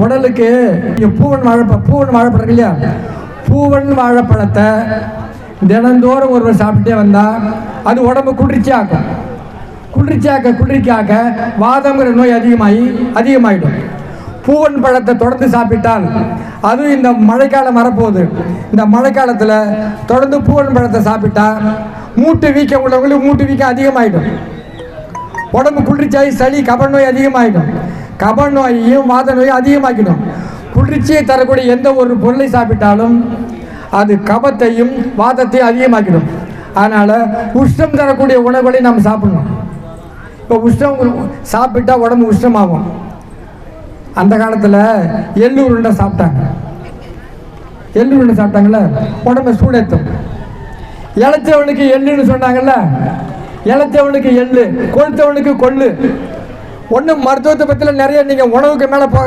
உடலுக்கு பூவன் வாழைப்பழம் இல்லையா, பூவன் வாழைப்பழத்தை தினந்தோறும் ஒருவர் சாப்பிட்டே வந்தால் அது உடம்பு குளிர்ச்சியாக்கும். குளிர்ச்சியாக்க வாதங்கிற நோய் அதிகமாகிடும். பூவன் பழத்தை தொடர்ந்து சாப்பிட்டால், அதுவும் இந்த மழைக்காலம் வரப்போகுது, இந்த மழைக்காலத்தில் தொடர்ந்து பூவன் பழத்தை சாப்பிட்டா மூட்டு வீக்கம் உள்ளவங்களுக்கு மூட்டு வீக்கம் அதிகமாகிடும். உடம்பு குளிர்ச்சியாகி சளி கப நோய் அதிகமாகிடும். கப நோயையும் வாத நோயும் அதிகமாக்கிடும். குளிர்ச்சியை தரக்கூடிய எந்த ஒரு பொருளை சாப்பிட்டாலும் அது கபத்தையும் வாதத்தையும் அதிகமாக்கிடும். அதனால் உஷ்ணம் தரக்கூடிய உணவுகளை நம்ம சாப்பிடணும். இப்போ உஷ்ணம் சாப்பிட்டா உடம்பு உஷ்ணமாகும். அந்த காலத்தில் எள்ளு உருண்டை சாப்பிட்டாங்கல்ல, உடம்பை சூடேற்றும். இளைச்சவனுக்கு எள்ளுன்னு சொன்னாங்கல்ல, இளைச்சவனுக்கு எள்ளு, கொளுத்தவனுக்கு கொள்ளு. ஒன்றும் மருத்துவத்தை பற்றில நிறைய நீங்கள் உணவுக்கு மேலே போக